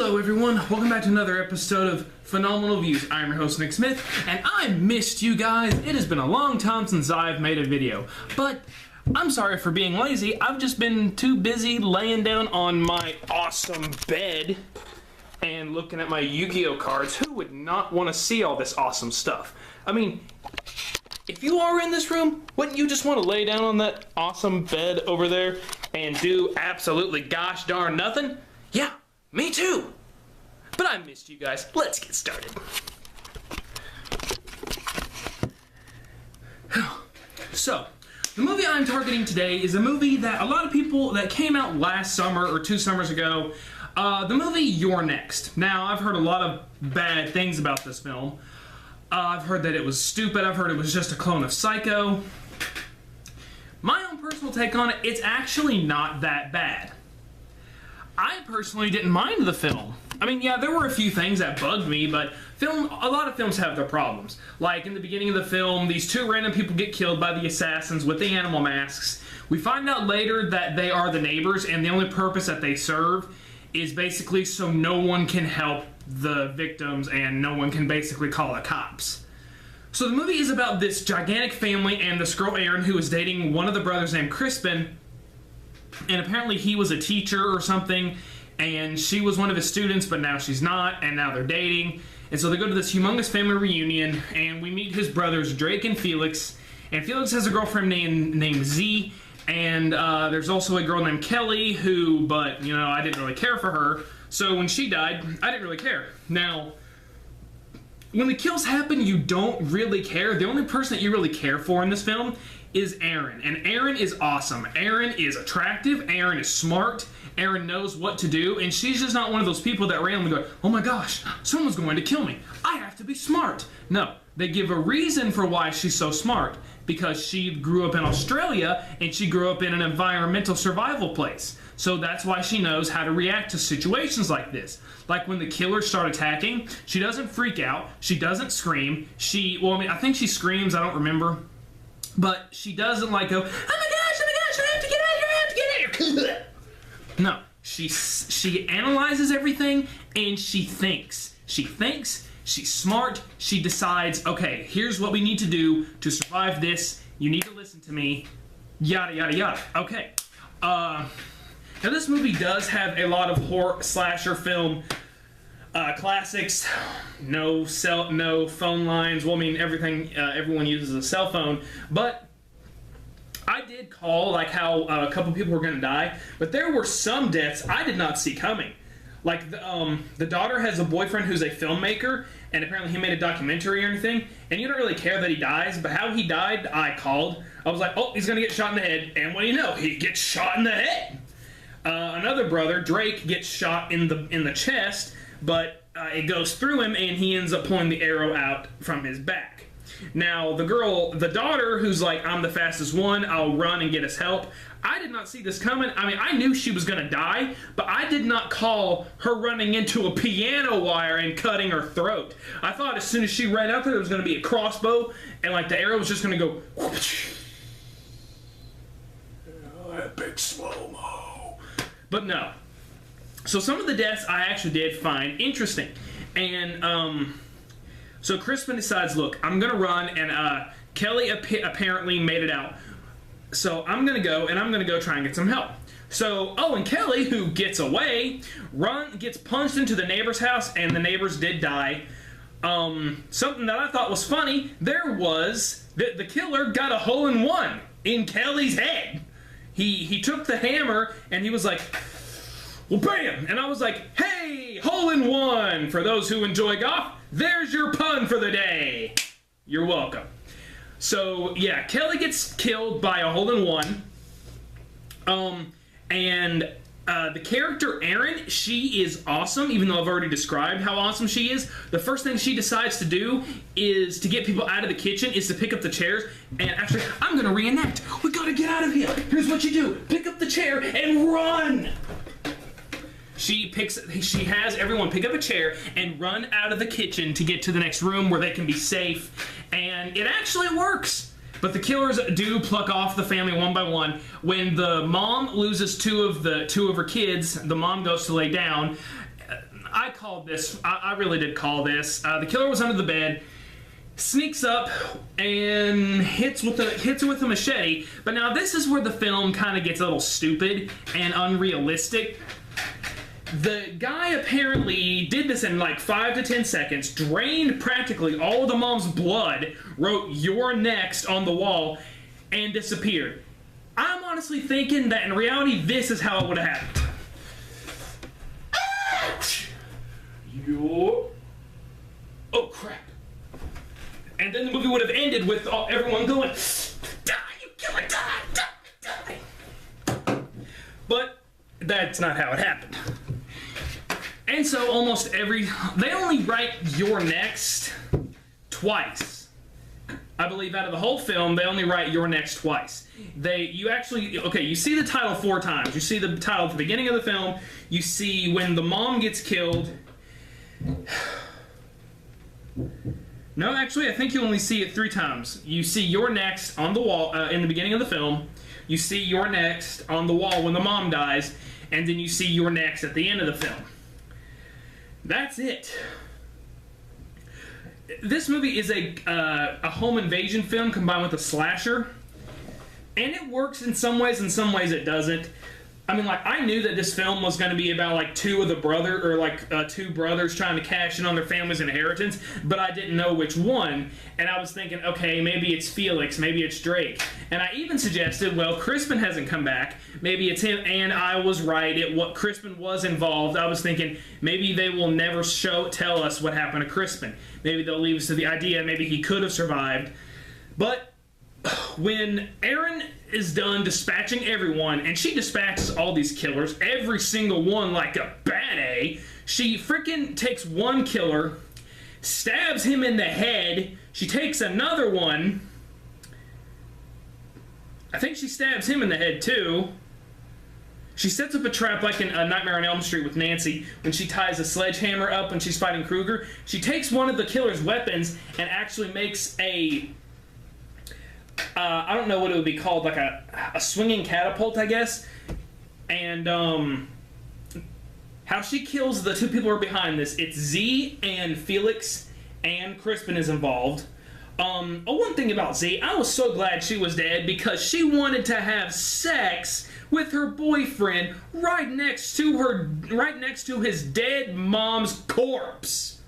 Hello everyone, welcome back to another episode of Phenomenal Views. I'm your host Nick Smith, and I missed you guys. It has been a long time since I've made a video, but I'm sorry for being lazy. I've just been too busy laying down on my awesome bed and looking at my Yu-Gi-Oh cards. Who would not want to see all this awesome stuff? I mean, if you are in this room, wouldn't you just want to lay down on that awesome bed over there and do absolutely gosh darn nothing? Yeah, me too. But I missed you guys. Let's get started. So, the movie I'm targeting today is a movie that a lot of people that came out last summer or 2 summers ago. The movie You're Next. Now, I've heard a lot of bad things about this film. I've heard that it was stupid. I've heard it was just a clone of Psycho. My own personal take on it, it's actually not that bad. I personally didn't mind the film. I mean, yeah, there were a few things that bugged me, but a lot of films have their problems. Like, in the beginning of the film, these 2 random people get killed by the assassins with the animal masks. We find out later that they are the neighbors, and the only purpose that they serve is basically so no one can help the victims and no one can basically call the cops. So the movie is about this gigantic family and this girl Aron who is dating one of the brothers named Crispin, and apparently he was a teacher or something, and she was one of his students, but now she's not, and now they're dating. And so they go to this humongous family reunion, and we meet his brothers Drake and Felix, and Felix has a girlfriend named Z, and there's also a girl named Kelly who, but, you know, I didn't really care for her, so when she died, I didn't really care. Now, when the kills happen, you don't really care. The only person that you really care for in this film is Aron, and Aron is awesome. Aron is attractive, Aron is smart, Aron knows what to do, and she's just not one of those people that randomly go, oh my gosh, someone's going to kill me. I have to be smart. No, they give a reason for why she's so smart, because she grew up in Australia, and she grew up in an environmental survival place. So that's why she knows how to react to situations like this. Like when the killers start attacking, she doesn't freak out, she doesn't scream, I think she screams, I don't remember. But she doesn't like go, oh my gosh, I have to get out of here, I have to get out of here. No, she analyzes everything and she thinks. She thinks, she's smart, she decides, okay, here's what we need to do to survive this. You need to listen to me, yada, yada, yada. Okay. Now this movie does have a lot of horror slasher film classics. No phone lines. Well, I mean, everyone uses a cell phone. But I did call, like, how a couple people were going to die. But there were some deaths I did not see coming. Like, the daughter has a boyfriend who's a filmmaker, and apparently he made a documentary or anything. And you don't really care that he dies, but how he died, I called. I was like, oh, he's going to get shot in the head. And what do you know? He gets shot in the head. Another brother, Drake, gets shot in the chest, but it goes through him, and he ends up pulling the arrow out from his back. Now, the daughter, who's like, I'm the fastest one, I'll run and get us help. I did not see this coming. I mean, I knew she was going to die, but I did not call her running into a piano wire and cutting her throat. I thought as soon as she ran out there was going to be a crossbow, and like the arrow was just going to go whoosh. Epic slow-mo. But no. So some of the deaths I actually did find interesting. And so Crispin decides, look, I'm going to run, and Kelly apparently made it out. So I'm going to go, and I'm going to go try and get some help. So, and Kelly, who gets away, gets punched into the neighbor's house, and the neighbors did die. Something that I thought was funny, there was, the killer got a hole-in-one in Kelly's head. He took the hammer, and he was like, well, bam! And I was like, hey, hole-in-one! For those who enjoy golf, there's your pun for the day. You're welcome. So, yeah, Kelly gets killed by a hole-in-one. The character Aron, she is awesome, even though I've already described how awesome she is. The first thing she decides to do is to get people out of the kitchen, is to pick up the chairs. And actually, I'm going to reenact. We got to get out of here. Here's what you do. Pick up the chair and run. She has everyone pick up a chair and run out of the kitchen to get to the next room where they can be safe. And it actually works. But the killers do pluck off the family one by one. When the mom loses two of her kids, the mom goes to lay down. I called this. I really did call this. The killer was under the bed, sneaks up and hits her with a machete. But now this is where the film kind of gets a little stupid and unrealistic. The guy apparently did this in like 5 to 10 seconds, drained practically all of the mom's blood, wrote "You're next" on the wall, and disappeared. I'm honestly thinking that in reality, this is how it would have happened. Oh crap. And then the movie would have ended with everyone going, "Die, you killer, die, die, die." But that's not how it happened. And so almost they only write "You're next" twice. I believe out of the whole film, they only write "You're next" twice. You see the title 4 times. You see the title at the beginning of the film. You see when the mom gets killed. No, actually, I think you only see it 3 times. You see "You're next" on the wall in the beginning of the film. You see "You're next" on the wall when the mom dies. And then you see "You're next" at the end of the film. That's it. This movie is a home invasion film combined with a slasher. And it works in some ways it doesn't. I mean, like, I knew that this film was going to be about, like, two brothers trying to cash in on their family's inheritance, but I didn't know which one, and I was thinking, okay, maybe it's Felix, maybe it's Drake, and I even suggested, well, Crispin hasn't come back, maybe it's him, and I was right, Crispin was involved. I was thinking, maybe they will never tell us what happened to Crispin. Maybe they'll leave us to the idea, maybe he could have survived, but when Aron is done dispatching everyone, and she dispatches all these killers, every single one like a bad A, she freaking takes one killer, stabs him in the head, she takes another one, I think she stabs him in the head too. She sets up a trap like in A Nightmare on Elm Street with Nancy when she ties a sledgehammer up when she's fighting Krueger. She takes one of the killer's weapons and actually makes a I don't know what it would be called, like a swinging catapult, I guess. And how she kills the 2 people who are behind this, it's Z and Felix and Crispin is involved. One thing about Z, I was so glad she was dead because she wanted to have sex with her boyfriend right next to his dead mom's corpse.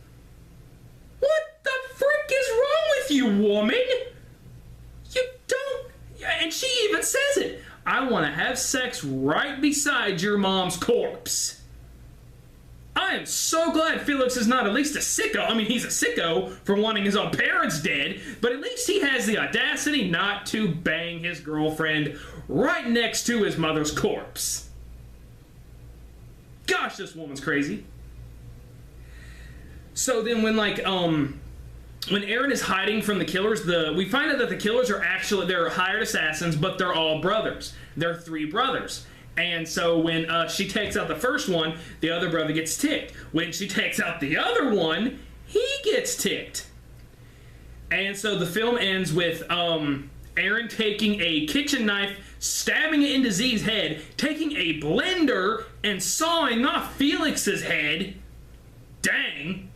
What the frick is wrong with you, woman? You don't... And she even says it. I want to have sex right beside your mom's corpse. I am so glad Felix is not at least a sicko. I mean, he's a sicko for wanting his own parents dead, but at least he has the audacity not to bang his girlfriend right next to his mother's corpse. Gosh, this woman's crazy. So then when, like, when Aron is hiding from the killers, we find out that the killers they're hired assassins, but they're all brothers. They're 3 brothers. And so when she takes out the first one, the other brother gets ticked. When she takes out the other one, he gets ticked. And so the film ends with Aron taking a kitchen knife, stabbing it into Z's head, taking a blender and sawing off Felix's head. Dang.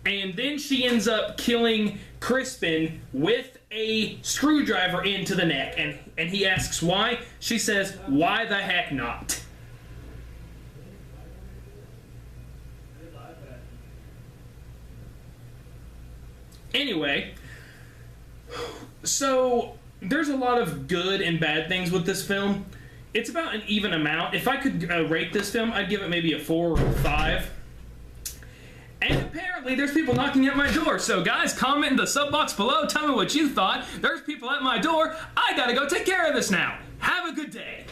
And then she ends up killing Crispin with a screwdriver into the neck. And he asks why. She says, why the heck not? Anyway, so there's a lot of good and bad things with this film. It's about an even amount. If I could rate this film, I'd give it maybe a 4 or 5. And apparently there's people knocking at my door. So guys, comment in the sub box below. Tell me what you thought. There's people at my door. I gotta go take care of this now. Have a good day.